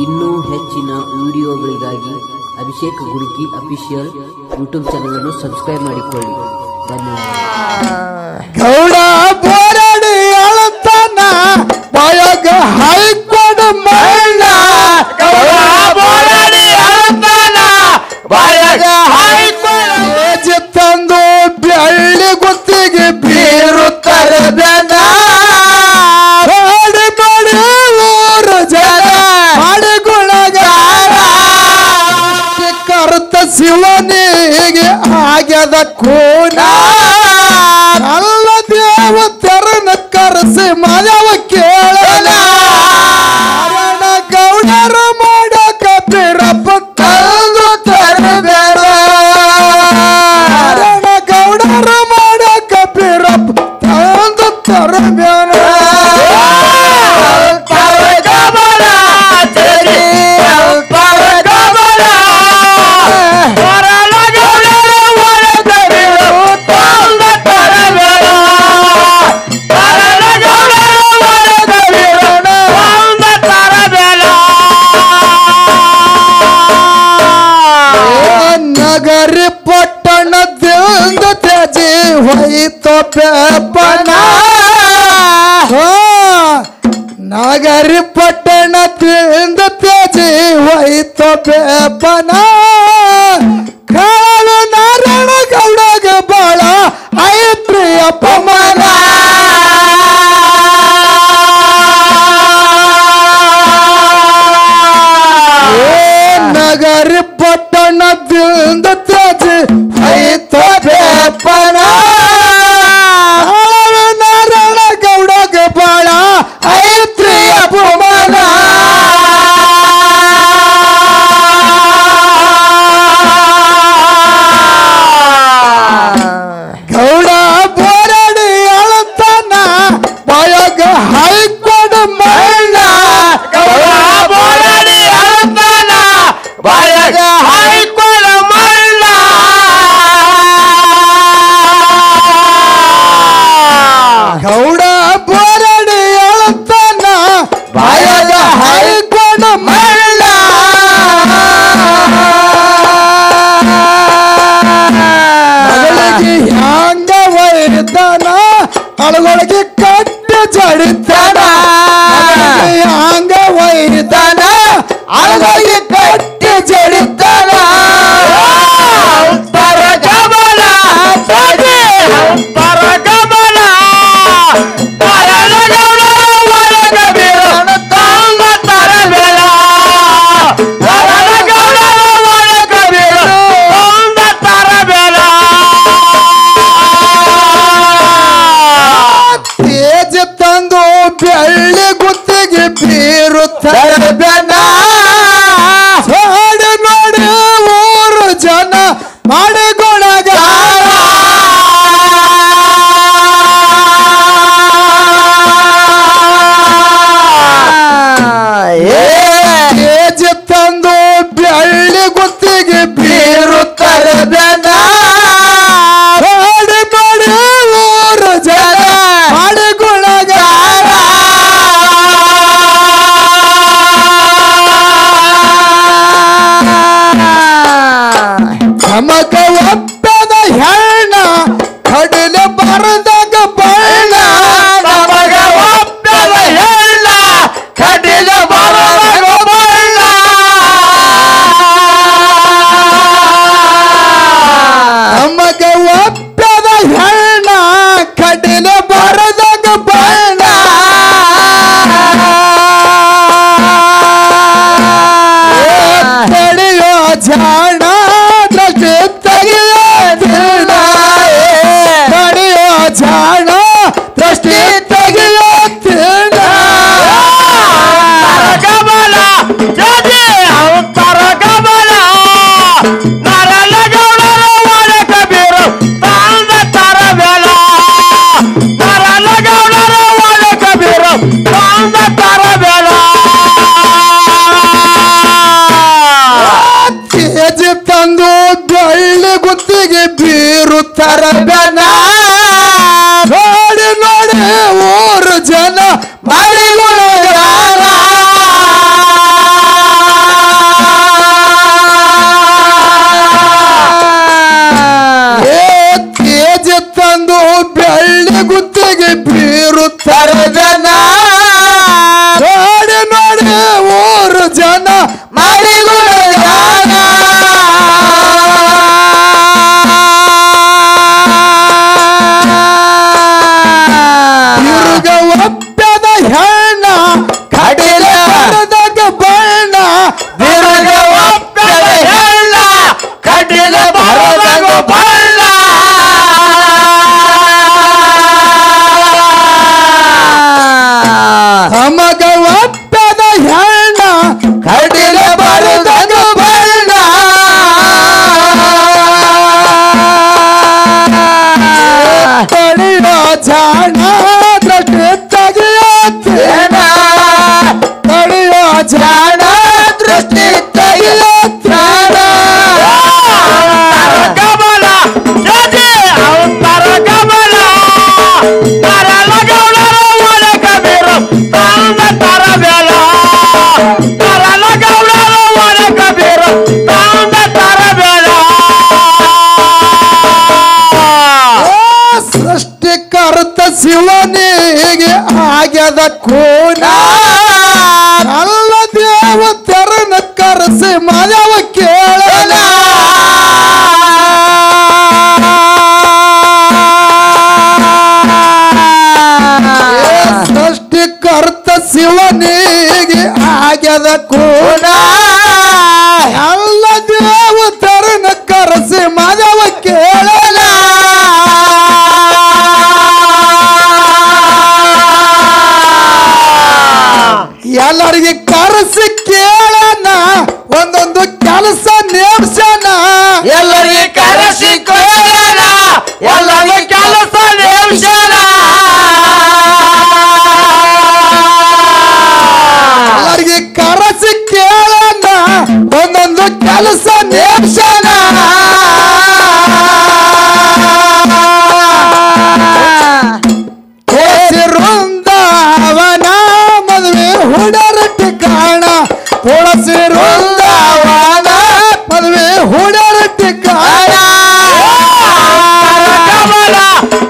ಇನ್ನೂ ಹೆಚ್ಚಿನ ವಿಡಿಯೋಗಳಿಗಾಗಿ ಅಭಿಷೇಕ್ ಗುಡುಕಿ ಅಫಿಷಿಯಲ್ ಯೂಟ್ಯೂಬ್ ಚಾನೆಲ್ ಅನ್ನು ಸಬ್ಸ್ಕ್ರೈಬ್ ಮಾಡಿಕೊಳ್ಳಿ. ಧನ್ಯವಾದ. ಗೌಡ ಬೋರಾಡಿ ಅಳತನ ಬಾಯಾಗ ಹಾಯ್ಕೊಂಡು ಮಣ್ಣ, ಗೌಡ ಬೋರಾಡಿ ಅಳತನ ಬಾಯಾಗ ಹಾಯ್ಕೊಂಡು ತಂದು ಬೆಳ್ಳಿ ಗುತ್ತಿಗೆ ಬೀರುತ್ತಾರೆ ಬೆನ್ನ ಮಾಡಿ ಮಾಡಿ ಊರು ಜನ ಮಾಡಿ ಗುಣಗಾರ ಕರ್ತ ಶಿವನಿಗೆ ಆಗ್ಯದ ಕೂನ ಅಲ್ಲ ದೇವತೆರನ್ನ ಕರೆಸಿ ಮದವ ಕೇಳಲ ಗೌಡರ ಮಾಡಕ ಬಿರಪ್ಪ ತಂದು ತರಬೇಡ, ಗೌಡರ ಮಾಡಕ ಬಿರಪ್ಪ ತಂದು ತರಬೇಡ. ನಗರಿ ಪಟ್ಟಣದಿಂದ ತ್ಯಾಜಿ ಹೋಯಿತು ಪೇಪನ, ನಗರಿ ಪಟ್ಟಣದಿಂದ ತ್ಯಾಜಿ ಹೋಯಿತು ಪೇಪನ ಕಾಲ ನಾರಾಯಣ ಗೌಡಗ ಬಾಳ ಐತ್ರಿ ಅಪಮಾನ. ನಗರಿ ಪಟ್ಟಣದಿಂದ ತ್ಯಾಜಿ ಹೋಯಿತು ಪೇಪನ ನಾರಾಯಣ ಗೌಡಗ ಬಾಳ ಐತ್ರಿ ಅಪಮಾನ. ಗೌಡ ಬೋರಾಡಿ ಅಳತನ ಬಾಯಾಗ ಹಾಯ್ಕೊಂಡು ಮಣ್ಣ, ಗೌಡ ಬೋರಾಡಿ ಅಳತನ ಬಾಯಾಗ ಹಾಯ್ಕೊಂಡು ಮಣ್ಣ ಗೌಡ ಬೋರಾಡಿ ಅಳತನ ಬಾಯಾಗ ಹಾಯ್ಕೊಂಡು ಮಣ್ಣ ಮಗಳಿಗೆ ಹ್ಯಾಂಗ ಒಯ್ತಾನ ಅಳಗೊಳಗೆ ಕಟ್ಟಿ ಜಡಿತಾನ, ಹ್ಯಾಂಗ ಒಯ್ತಾನ ಅಳಗೊಳಗೆ ಕಟ್ಟಿ ಜಡಿತಾನ ಪರಗಮನ ಪರಗಮನ ತೇಜ ತಂದು ಬೆಳ್ಳಿ ಗುತ್ತಿಗೆ ಬೀರುತ್ತಾರೆ ಬೆನ್ನ ನೋಡಿ ನೋಡಿ ಊರು ಜನ ಮಾಡಿ ಗುಣಗಾರ ತೇಜ ತಂದು ಬೆಳ್ಳಿ ಗುತ್ತಿಗೆ ಬೀರುತ್ತಾರೆ ಬೆನ್ನ ನೋಡಿ ನೋಡಿ ಊರು ಜನ ಮಾಡಿ ಗುಣಗಾರ ನಮಗ ಒಪ್ಪದ ಹೆಣ್ಣ ಕಡಲೆ ಬರದಾಗ ಬಣ್ಣ, ನಮಗ ಒಪ್ಪದ ಹೆಣ್ಣ ಕಡಲೆ ಬರದಾಗ ಬಣ್ಣ ನಮಗ ಒಪ್ಪದ ಹೆಣ್ಣ ಕಡಲೆ ಬರದಾಗ ಬಣ್ಣ ತಡೆಯೋ ಜಾಣ ದೃಷ್ಟಿ ತೆಗೆಯೋದಿಲ್ಲ, ತಡೆಯೋ ಜಾಣ ದೃಷ್ಟಿ ತೆಗೆಯೋದಿಲ್ಲ ಪರಗಮನ ಜೊತೆ ಪರಗಮನ ನರಲ ಗೌಡರ ಒಳಗ ಬೀರು ತಾಂದ ತರಬೇಡ, ನರಲ ಗೌಡರ ಒಳಗ ಬೀರು ತಾಂದ ತರಬೇಡ. ತೇಜ ತಂದು ಬೆಳ್ಳಿ ಗುತ್ತಿಗೆ ಬೀರುತ್ತಾರೆ ಬೆನ್ನ ನೋಡಿ ನೋಡಿ ಊರು ಜನ ಮಾಡಿ ಗುಣಗಾರ ಆಗ್ಯದ ಕೂನ ಎಲ್ಲ ದೇವತರನ್ನ ಕರೆಸಿ ಮಾಧವ ಕೇಳಲ ಎಲ್ಲರಿಗೆ ಕರೆಸಿ ಕೇಳನ ಒಂದೊಂದು ಕೆಲಸ ನೇಮಿಸನ ಎಲ್ಲರಿಗೆ ಕರೆಸಿ ಕೇಳನ ಎಲ್ಲರಿಗೆ ಕೆಲಸ ನೇಮಿಸನ ಎಲ್ಲರಿಗೆ ಕರೆಸಿ ಕೇಳನ ಒಂದೊಂದು ಕೆಲಸ ನೇಮಿಸನ ವೃಂದಾವನ ಮದುವೆ ಹುಡರಟ್ಟಿ ಕಾಣ ತುಳಸಿ ವೃಂದಾವನ ಮದುವೆ ಹುಡರಟ್ಟಿ ಕಾಣ ಕಮಲ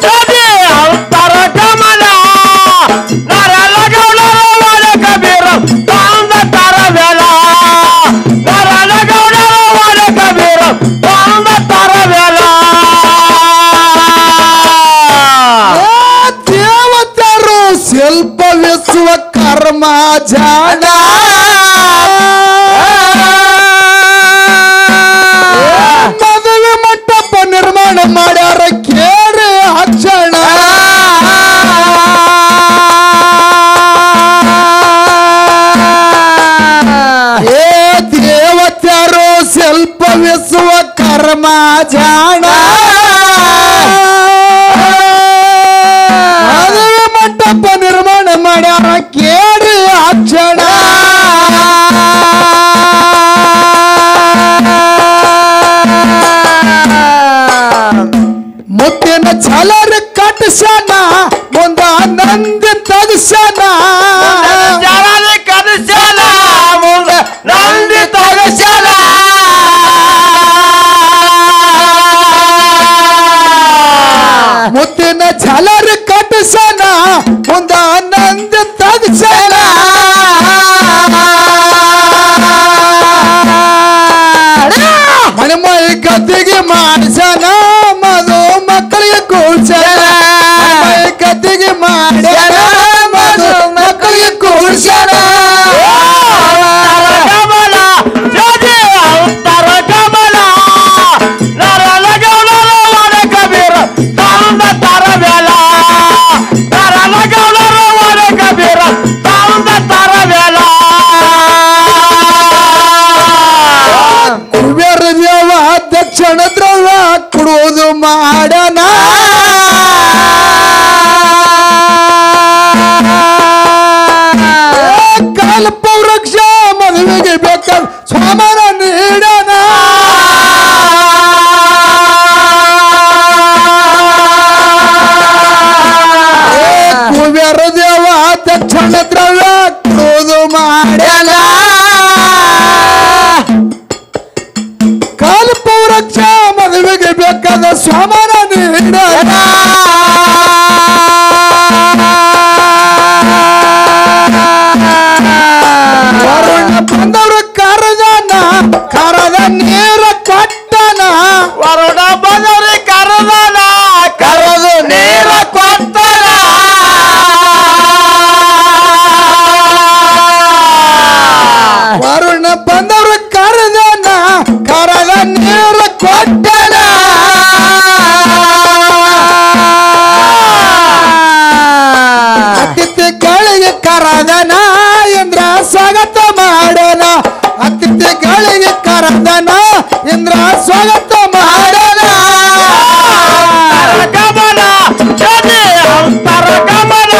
ಜೊತೆ ಅವತಾರ ಕಮಲ ನರಲ ಗೌಡರ ಒಳ ಕಬೀರ ತಾಂದ ತರವೆಲ ನರಲ ಗೌಡರ ಒಳ ಕಬೀರ ತಾಂದ ತರವೆಲ ದೇವತರು ಶಿಲ್ಪ ವಿಶ್ವ ಕರ್ಮ ಜಾಣ ಮದುವೆ ಮಂಟಪ ನಿರ್ಮಾಣ ಮಾಡ್ಯಾರ ಕೇಳಿ ಅಕ್ಷಣ ಏ ದೇವತರು ಶಿಲ್ಪ ವಿಶ್ವ ಕರ್ಮ ಜಾಣ ಮದುವೆ ಮಂಟಪ ನಿರ್ಮಾಣ ಮಾಡ್ಯಾರ ಕೇಳಿ ಅಕ್ಷಣ ಮುತ್ತಿನ ಛಲರ ಕಟ್ಸನ ಮುಂದ ನಂದಿ ತಗಸನ ಜರಲಿ ಕನಸಲ ಮುಂದ ನಂದಿ ತಗಸಲ ಮುತ್ತಿನ ಛಲರ ಕಟ್ಸನ ಮುಂದ ನಂದಿ ತಗಸನ ಮನೆಮೈ ಗದ್ದಿಗೆ ಮಾಡಿಸನ ಮದು ಮಕ್ಕಳಿಗೆ ಕೂಡ್ಸನ ಮನೆಮೈ ಗದ್ದಿಗೆ ಮಾಡ್ಯಾನ ಮದು ಮಕ್ಕಳಿಗೆ ಕೂಡ್ಸನ ಕಮಲ ಜೊತೆ ಅವತಾರ ಕಮಲ ನರಲ ಗೌಡರ ಒಳ ಕಬೀರ ತಾಂದ ತರವೆಲ ನರಲ ಗೌಡರ ಒಳ ಕಬೀರ ತಾಂದ ತರವೆಲ ಕುಬೇರ ದೇವ ದಕ್ಷಿಣ ದ್ರವ್ಯ ಕೊಡುವುದು ಮಾಡನ ಕಲ್ಪ ವೃಕ್ಷ ಮದುವೆಗೆ ಬೇಕಾದ ಸ್ವಾಮನ ನೀಡನ ಕುಬೇರ ದೇವ ದಕ್ಷಿಣ ದ್ರವ್ಯ ಕೊಡುವುದು ಮಾಡನ ಕಲ್ಪ ವೃಕ್ಷ ಮದುವೆಗೆ ಬೇಕಾದ ಸ್ವಾಮನ ನೀಡನ ವರುಣ ಬಂದವರು ಕರದ ನೀರ ಕೊಟ್ಟನ ವರುಣ ಬಂದವ್ರಿ ಕರದನ ಕರೆದು ನೀರ ಕೊಟ್ಟನ ವರುಣ ಬಂದವರು ಕರದ ನೀರ ಕೊಟ್ಟನ ಅತಿಥಿಗಳಿಗೆ ಕರದನ ಇಂದ್ರ ಸ್ವಾಗತ ಮಾಡೋಣ ಅತಿಥಿಗಳಿಗೆ ಕರದನ ಇಂದ್ರ ಸ್ವಾಗತ ಮಾಡೋಣ ಕಮಲ ಜೊತೆ ಅವತಾರ ಕಮಲ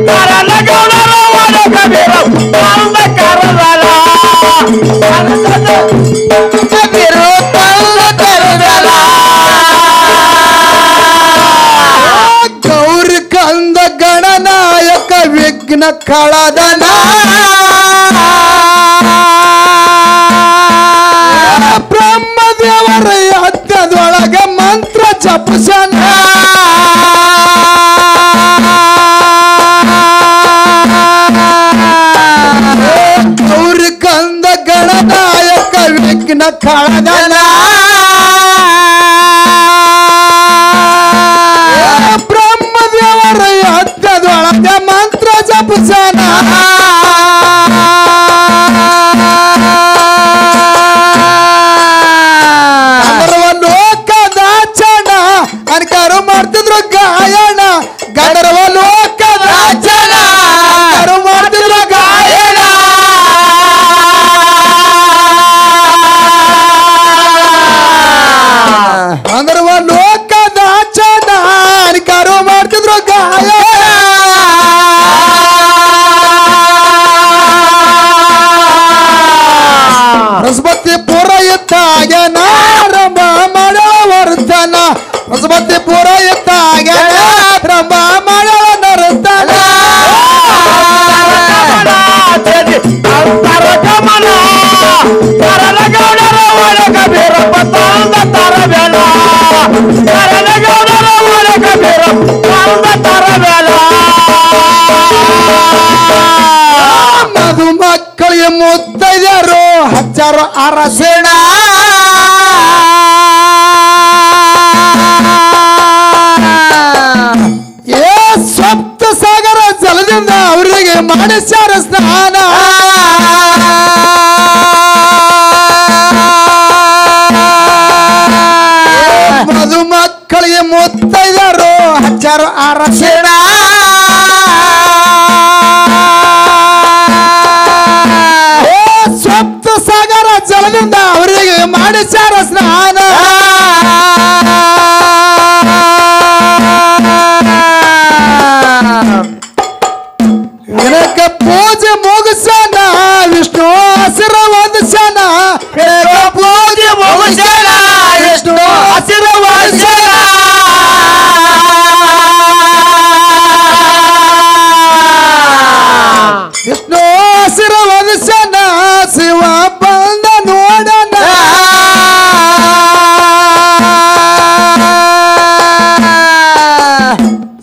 ನರಲ ಗೌಡರ ಒಳ ಕಬೀರ ತಾಂದ ಕರವೆಲ ಕಬೀರ ತಾಂದ ಕರವೆಲ ಗೌರಿ ಕಂದ ಗಣನಾಯಕ ವಿಘ್ನ ಕಳದನ ಬ್ರಹ್ಮದೇವರ ಯಜ್ಞದೊಳಗೆ ಮಂತ್ರ ಜಪಸನ ಗೌರಿ ಕಂದ ಗಣನಾಯಕ ವಿಘ್ನ ಕಳದನ ಬ್ರಹ್ಮದೇವರ ಯಜ್ಞದೊಳಗೆ ಮಂತ್ರ ಜಪಸನ ಮಧು ಮಕ್ಕಳಿಗೆ ಮುತ್ತೈದ್ಯರು ಹಚ್ಚಾರು ಅರಸಿಣ ಏ ಸಪ್ತ ಸಾಗರ ಜಲದಿಂದ ಅವರಿಗೆ ಮಾಡಿಸ್ಯಾರ ಸ್ನಾನ ಮಧು ಮಕ್ಕಳಿಗೆ ಮುತ್ತೈದ್ಯರು ಹಚ್ಚಾರು ಅರಸಿಣ ಸಪ್ತ ಸಾಗರ ಜಲದಿಂದ ಅವರಿಗೆ ಮಾಡಿಸ್ಯಾರ ಸ್ನಾನ ವಿನಕ ಪೂಜೆ ಮುಗಿಸನ ವಿಷ್ಣು ಆಶೀರ್ವಾದಿಸನ ಪೂಜೆ ಮುಗಿಸನ ವಿಷ್ಣು ಆಶೀರ್ವಾದಿಸನ ವಿಷ್ಣು ಆಶೀರ್ವಾದಿಸನ ಶಿವ ಬಂದ ನೋಡನ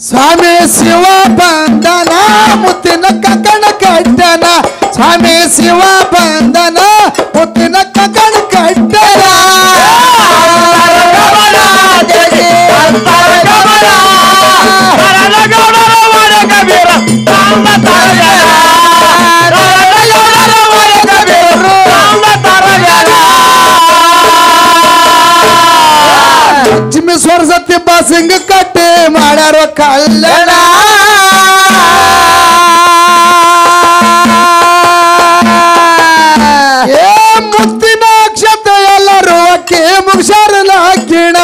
ಸ್ವಾಮಿ ಶಿವ ಬಂದನ ಮುತ್ತಿನ ಕಕ್ಕಣ ಕಟ್ಟನ ಸ್ವಾಮಿ ಶಿವ ಬಂದನ ಮುತ್ತಿನ ಕಕ್ಕಣ ಕಟ್ಟನ ಲಕ್ಷ್ಮೀ ಸ್ವರಸತಿ ಬಾಸಿಂಗ ಕಟ್ಟಿ ಮಾಡ್ಯಾರೋ ಕಲ್ಯಾಣ ಏ ಮುತ್ತಿನ ಅಕ್ಷತೆ ಎಲ್ಲರೂ ಅಕ್ಕಿ ಮುಗಿಸಾರಲ್ಲ ಗಿಣ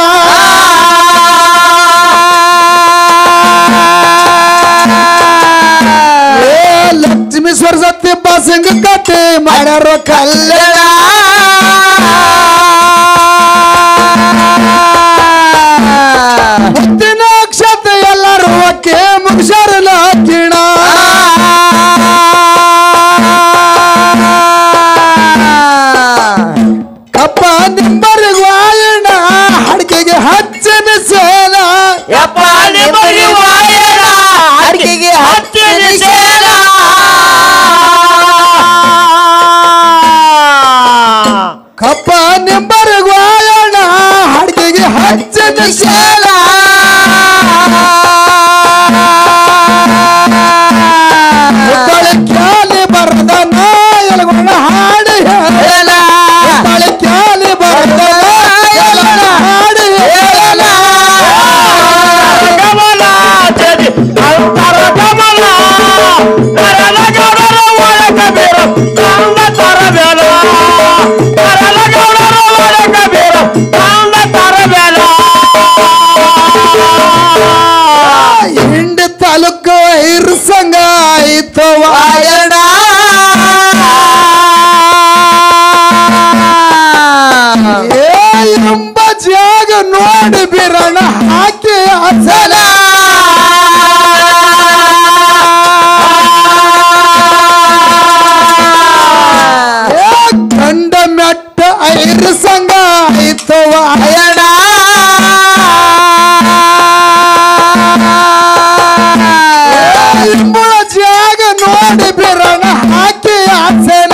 ಏ ಲಕ್ಷ್ಮೀ ಸ್ವರಸತಿ ಬಾಸಿಂಗ ಕಟ್ಟಿ ಮಾಡ್ಯಾರೋ ಕಲ್ಯಾಣ ಮುತ್ತಿನ ಅಕ್ಷತೆ ಎಲ್ಲರೂ ಅಕ್ಕಿ ಮುಗಿಸಾರಲ್ಲ ಗಿಣ ಕಪ್ಪ ನಿಂಬರಿಗೆ ವಾಯಣ ಅಡಿಕೆಗೆ ಹಚ್ಚಿನ ಸೇನ ಯಪ್ಪ ನಿಮ್ಮರಿಗೆ ವಾಯಣ ಅಡಿಕೆಗೆ ಹಚ್ಚಿನ ಸೇನ ಕಪ್ಪ ನಿಂಬರಿಗೆ ವಾಯಣ ಅಡಿಕೆಗೆ ಹಚ್ಚಿನ ಸೇನ ಕ್ಯಾಲಿ ಬರದನ ಎಲಗೊಂಡ ಹಾಡು ಹೇಳ ಕ್ಯಾಲಿ ಬರದನ ಎಲಗೊಂಡ ಹಾಡು ಹೇಳ ಗಮನ ಚಡಿ ಅಂತರ ಗಮನ ಕರಲ ಗೌಡರ ಒಳಗ ಬೇರು ಕಂದ ತರಬೇಲ ಕರಲ ಗೌಡರ ಒಳಗ ಬೇರು ಕಂದ ತರಬೇಲ ಹಿಂಡಿ ತಾಲೂಕು ಐರು ಸಂಘ ಆಯ್ತು ವಾಯಣ ಏ ಎಂಬ ಜಾಗ ನೋಡಿ ಬಿರಣ ಹಾಕಿ ಅಸಲ ಏ ಕಂಡ ಮೆಟ್ಟ ಐರು ಸಂಘ ಆಯ್ತು ವಾಯಣ ಎಂಬುಳ ಜಾಗ ನೋಡಿ ಬಿರಣ ಹಾಕಿ ಆಸನ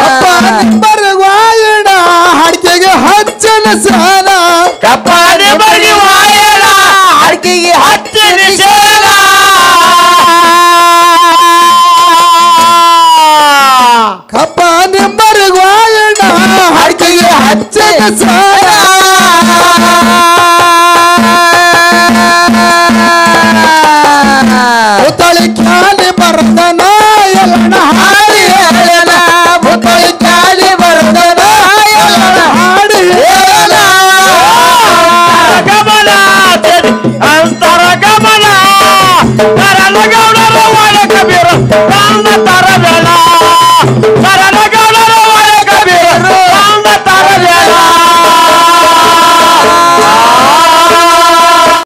ಅಪ್ಪ ನಿಂಬರಿಗೆ ವಾಯಣ ಅಡಿಕೆಗೆ ಹಚ್ಚನ ಸಾನ ಕಪ್ಪಾಡಿ ಬಳಿ ವಾಯಣ ಅಡಿಕೆಗೆ ಹಚ್ಚಿನ ಸೇನ ಕಪ್ಪ ನಿಂಬರಿಗೆ ವಾಯಣ ಅಡಿಕೆಗೆ ಹಚ್ಚನ ಸಾನ